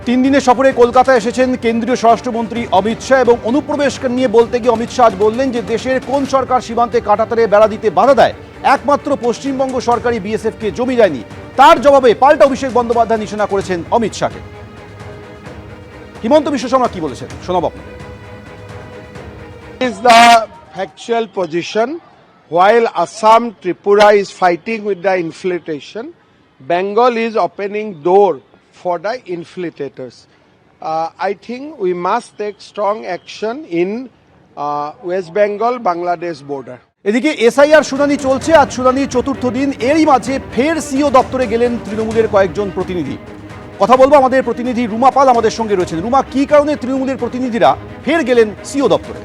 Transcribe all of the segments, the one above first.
তিন দিনের সফরে কলকাতায় এসেছেন কেন্দ্রীয় স্বরাষ্ট্রমন্ত্রী অমিত শাহ এবং অনুপ্রবেশ নিয়ে বলতে গিয়ে অমিত শাহ বললেন যে দেশের কোন সরকার সীমান্তে কাঁটাতারে বেড়া দিতে বাধা দেয়, একমাত্র পশ্চিমবঙ্গ সরকারই বিএসএফকে জমি দেয়নি। তার জবাবে পাল্টা অভিষেক বন্দ্যোপাধ্যায় নিশানা করেছেন অমিত শাহকে। হিমন্ত বিশ্ব শর্মা কি বলেছেন শোনাব আপনাকে। Is the factual position. While Assam, Tripura is fighting with the infiltration, Bengal is opening door for the infiltrators. I think we must take strong action in West Bengal, Bangladesh border. এদিকে SIR শুনানি চলছে, আজ শুনানির চতুর্থ দিন। এরই মাঝে ফের সিও দপ্তরে গেলেন তৃণমূলের কয়েকজন প্রতিনিধি। কথা বলবো, আমাদের প্রতিনিধি রুমা পাল আমাদের সঙ্গে রয়েছেন। রুমা, কি কারণে তৃণমূলের প্রতিনিধিরা ফের গেলেন সিও দপ্তরে?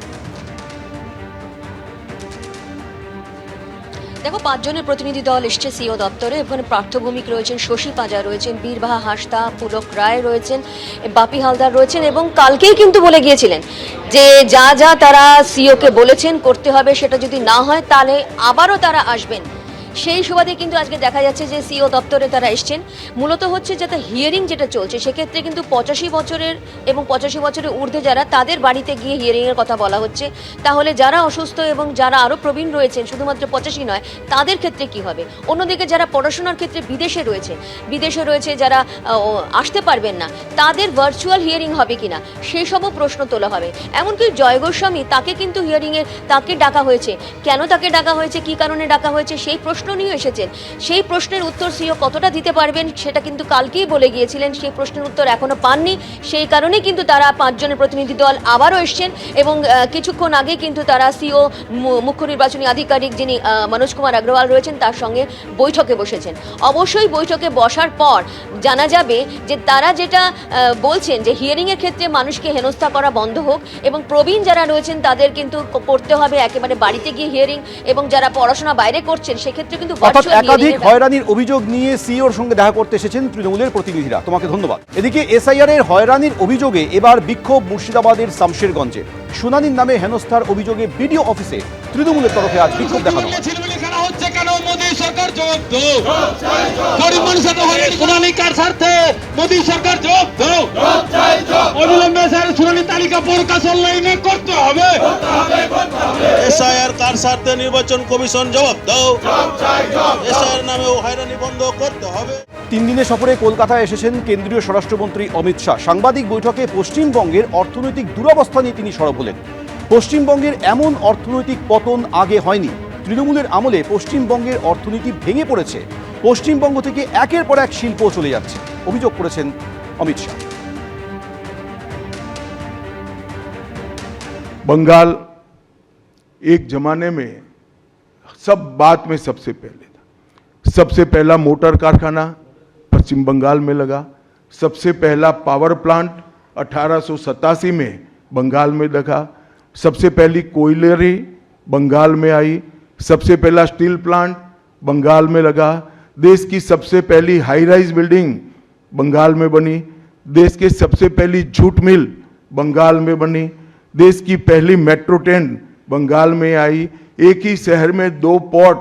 দেখো, 5 জনের প্রতিনিধি দল এসছে সিও দপ্তরে। এখানে পার্থভূমিক রয়েছেন, শশী পাজা রয়েছেন, বীরবাহা হাসদা, পুলক রায় রয়েছেন, বাপি হালদার রয়েছেন এবং কালকেই কিন্তু বলে গিয়েছিলেন যে যা যা তারা সিওকে বলেছেন করতে হবে, সেটা যদি না হয় তাহলে আবারও তারা আসবেন। সেই সুবাদে কিন্তু আজকে দেখা যাচ্ছে যে সিও দপ্তরে তারা এসছেন। মূলত হচ্ছে যাতে হিয়ারিং যেটা চলছে সেক্ষেত্রে কিন্তু 85 বছরের এবং 85 বছরের ঊর্ধ্বে যারা, তাদের বাড়িতে গিয়ে হিয়ারিংয়ের কথা বলা হচ্ছে। তাহলে যারা অসুস্থ এবং যারা আরও প্রবীণ রয়েছেন, শুধুমাত্র 85 নয়, তাদের ক্ষেত্রে কি হবে? অন্যদিকে যারা পড়াশোনার ক্ষেত্রে বিদেশে রয়েছে যারা আসতে পারবেন না, তাদের ভার্চুয়াল হিয়ারিং হবে কিনা সেই সবও প্রশ্ন তোলা হবে। এমনকি জয় গোস্বামী, তাকে কিন্তু হিয়ারিংয়ে তাকে ডাকা হয়েছে। কেন তাকে ডাকা হয়েছে, কি কারণে ডাকা হয়েছে, সেই প্রশ্ন নিয়ে এসেছেন। সেই প্রশ্নের উত্তর সিও কতটা দিতে পারবেন সেটা কিন্তু কালকেই বলে গিয়েছিলেন। সেই প্রশ্নের উত্তর এখনো পাননি। সেই কারণেই কিন্তু তারা 5 জনের প্রতিনিধি দল আবারও এসছেন এবং কিছুক্ষণ আগে কিন্তু তারা সিও মুখ্য নির্বাচনী আধিকারিক যিনি মনোজ কুমার আগরওয়াল রয়েছেন তার সঙ্গে বৈঠকে বসেছেন। অবশ্যই বৈঠকে বসার পর জানা যাবে যে তারা যেটা বলছেন যে হিয়ারিংয়ের ক্ষেত্রে মানুষকে হেনস্থা করা বন্ধ হোক এবং প্রবীণ যারা রয়েছেন তাদের কিন্তু করতে হবে একেবারে বাড়িতে গিয়ে হিয়ারিং, এবং যারা পড়াশোনা বাইরে করছেন সেক্ষেত্রে কিন্তু একাধিক হয়রানির অভিযোগ নিয়ে সিওর সঙ্গে দেখা করতে এসেছেন তৃণমূলের প্রতিনিধিরা। তোমাকে ধন্যবাদ। এদিকে এসআইআর এর হয়রানির অভিযোগে এবার বিক্ষোভ মুর্শিদাবাদের শামশেরগঞ্জে। শুনানির নামে হেনস্থার অভিযোগে বিডিও অফিসে তৃণমূলের তরফে আজ বিক্ষোভ দেখানো হয়। নির্বাচন কমিশন জবাব দাও, এসআইআর নামে হয়রানি বন্ধ করতে হবে। 3 দিনের সফরে কলকাতায় এসেছেন কেন্দ্রীয় স্বরাষ্ট্রমন্ত্রী অমিত শাহ। সাংবাদিক বৈঠকে পশ্চিমবঙ্গের অর্থনৈতিক দুরবস্থা নিয়ে তিনি সরব হলেন। পশ্চিমবঙ্গের এমন অর্থনৈতিক পতন আগে হয়নি। তৃণমূলের আমলে পশ্চিমবঙ্গের অর্থনীতি ভেঙে পড়েছে। পশ্চিমবঙ্গ থেকে একের পর এক শিল্প চলে যাচ্ছে, অভিযোগ করেছেন অমিত শাহ। बंगाल एक जमाने में सब बात में सबसे पहले था। सबसे पहला मोटर कारखाना पश्चिम बंगाल में लगा। सबसे पहला पावर प्लांट 1887 में बंगाल में लगा। सबसे पहली कोयलरी बंगाल में आई। सबसे पहला स्टील प्लांट बंगाल में लगा। देश की सबसे पहली हाई राइज बिल्डिंग बंगाल में बनी। देश की सबसे पहली जूट मिल बंगाल में बनी। देश की पहली मेट्रो ट्रेन बंगाल में आई। एक ही शहर में 2 पोर्ट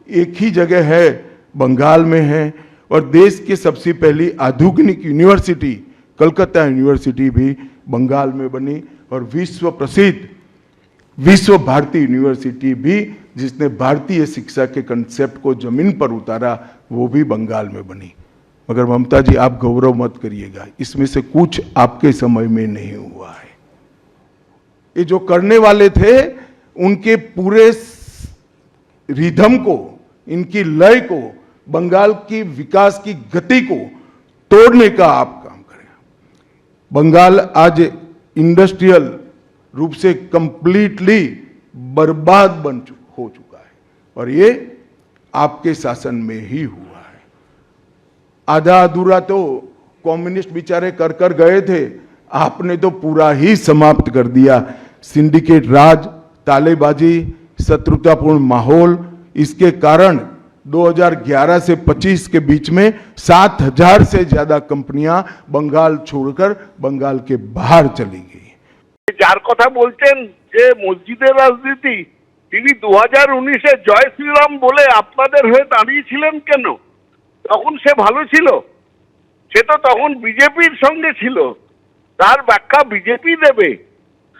एक ही जगह है, बंगाल में है। और देश की सबसे पहली आधुनिक यूनिवर्सिटी कलकत्ता यूनिवर्सिटी भी बंगाल में बनी। और विश्व प्रसिद्ध विश्व भारती यूनिवर्सिटी भी, जिसने भारतीय शिक्षा के कंसेप्ट को जमीन पर उतारा, वो भी बंगाल में बनी। मगर ममता जी, आप गौरव मत करिएगा, इसमें से कुछ आपके समय में नहीं हुआ है। ये जो करने वाले थे उनके पूरे रिदम को, इनकी लय को, बंगाल की विकास की गति को तोड़ने का आप काम करें। बंगाल आज इंडस्ट्रियल रूप से कंप्लीटली बर्बाद हो चुका है और ये आपके शासन में ही हुआ है। आधा अधूरा तो कम्युनिस्ट बेचारे कर गए थे, आपने तो पूरा ही समाप्त कर दिया। सिंडिकेट राज, तालेबाजी, शत्रुतापूर्ण माहौल, इसके कारण 2011 से 25 के बीच में 7000 से ज्यादा कंपनियां बंगाल छोड़कर बंगाल के बाहर चली गई। যার কথা বলছেন যে মসজিদের রাজনীতি, তিনি 2019-এ জয় শ্রীরাম বলে আপনাদের হয়ে দাঁড়িয়েছিলেন কেন? তখন সে ভালো ছিল? সে তো তখন বিজেপির সঙ্গে ছিল, তার ব্যাখ্যা বিজেপি দেবে।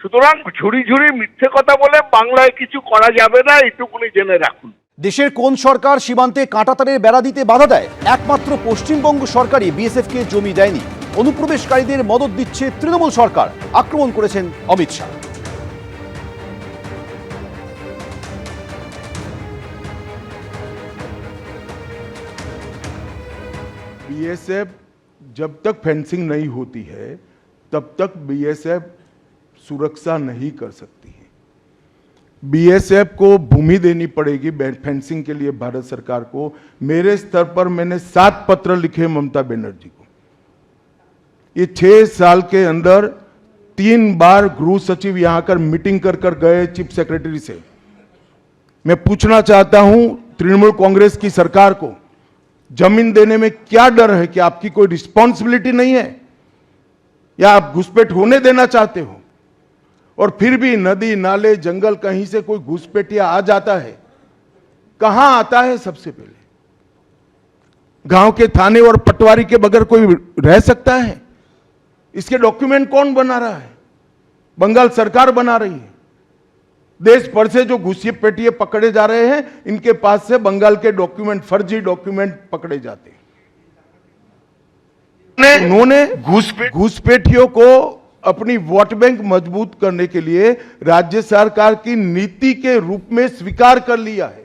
সুতরাং ঝুড়ি ঝুড়ি মিথ্যে কথা বলে বাংলায় কিছু করা যাবে না, এটুকুনি জেনে রাখুন। দেশের কোন সরকার সীমান্তে কাঁটাতারের বেড়া দিতে বাধা দেয়? একমাত্র পশ্চিমবঙ্গ সরকারই বিএসএফকে জমি দেয়নি। অনুপ্রবেশকারীদের মদদ দিচ্ছে তৃণমূল সরকার, আক্রমণ করেছেন অমিত শাহ। बीएसएफ जब तक फेंसिंग नहीं होती है तब तक बीएसएफ सुरक्षा नहीं कर सकती है। बीएसएफ को भूमि देनी पड़ेगी फेंसिंग के लिए भारत सरकार को। मेरे स्तर पर मैंने 7 पत्र लिखे ममता बनर्जी को। ये 6 साल के अंदर 3 बार गृह सचिव यहां आकर मीटिंग कर कर गए चीफ सेक्रेटरी से। मैं पूछना चाहता हूं तृणमूल कांग्रेस की सरकार को, जमीन देने में क्या डर है? कि आपकी कोई रिस्पॉन्सिबिलिटी नहीं है या आप घुसपैठ होने देना चाहते हो? और फिर भी नदी नाले जंगल कहीं से कोई घुसपैठिया आ जाता है, कहां आता है? सबसे पहले गांव के थाने और पटवारी के बगैर कोई रह सकता है? इसके डॉक्यूमेंट कौन बना रहा है? बंगाल सरकार बना रही है। देश भर से जो घुसपैठिए पकड़े जा रहे हैं, इनके पास से बंगाल के डॉक्यूमेंट, फर्जी डॉक्यूमेंट पकड़े जाते हैं। उन्होंने घुसपैठियों को अपनी वोट बैंक मजबूत करने के लिए राज्य सरकार की नीति के रूप में स्वीकार कर लिया है।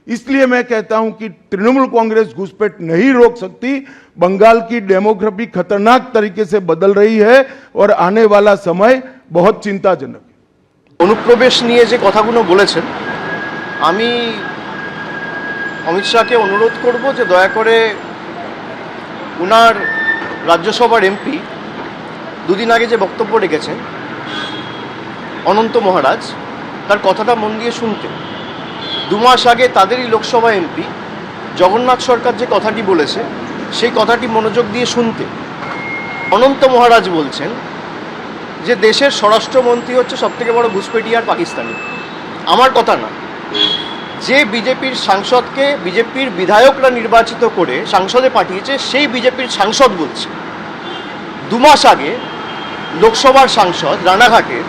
इसलिए मैं कहता हूं कि तृणमूल कांग्रेस घुसपैठ नहीं रोक सकती। बंगाल की डेमोग्राफी खतरनाक तरीके से बदल रही है और आने वाला समय बहुत चिंताजनक है। অনুপ্রবেশ নিয়ে যে কথাগুলো বলেছেন, আমি অমিত শাহকে অনুরোধ করব যে দয়া করে উনার রাজ্যসভার এমপি দুদিন আগে যে বক্তব্য রেখেছেন অনন্ত মহারাজ, তার কথাটা মন দিয়ে শুনতে। 2 মাস আগে তাদেরই লোকসভা এমপি জগন্নাথ সরকার যে কথাটি বলেছে সেই কথাটি মনোযোগ দিয়ে শুনতে। অনন্ত মহারাজ বলছেন যে দেশের স্বরাষ্ট্রমন্ত্রী হচ্ছে সবথেকে বড় ঘুসপেটিয়া আর পাকিস্তানি। আমার কথা না, যে বিজেপির সাংসদকে বিজেপির বিধায়করা নির্বাচিত করে সংসদে পাঠিয়েছে সেই বিজেপির সাংসদ বলছে। 2 মাস আগে লোকসভার সাংসদ রানাঘাটের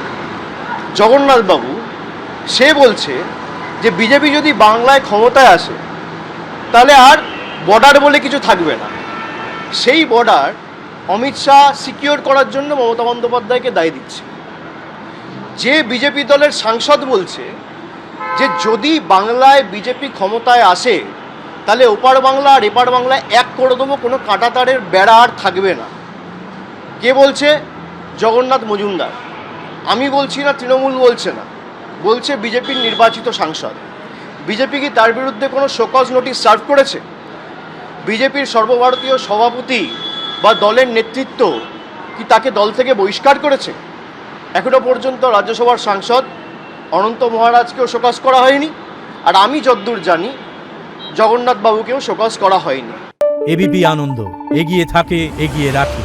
জগন্নাথবাবু সে বলছে যে বিজেপি যদি বাংলায় ক্ষমতায় আসে তাহলে আর বর্ডার বলে কিছু থাকবে না। সেই বর্ডার অমিত শাহ সিকিউর করার জন্য মমতা বন্দ্যোপাধ্যায়কে দায় দিচ্ছে। যে বিজেপি দলের সাংসদ বলছে যে যদি বাংলায় বিজেপি ক্ষমতায় আসে তাহলে ওপার বাংলা আর এপার বাংলায় এক করে দেবো, কোনো কাঁটাতারের বেড়া আর থাকবে না। কে বলছে? জগন্নাথ মজুমদার। আমি বলছি না, তৃণমূল বলছে না, বলছে বিজেপির নির্বাচিত সাংসদ। বিজেপি কি তার বিরুদ্ধে কোনো শোকজ নোটিশ সার্ভ করেছে? বিজেপির সর্বভারতীয় সভাপতি বা দলের নেতৃত্ব কি তাকে দল থেকে বহিষ্কার করেছে? এখনো পর্যন্ত রাজ্যসভার সাংসদ অনন্ত মহারাজকেও শোকজ করা হয়নি, আর আমি যতদূর জানি জগন্নাথ বাবুকেও শোকজ করা হয়নি। এবিপি আনন্দ এগিয়ে থাকে, এগিয়ে রাখে।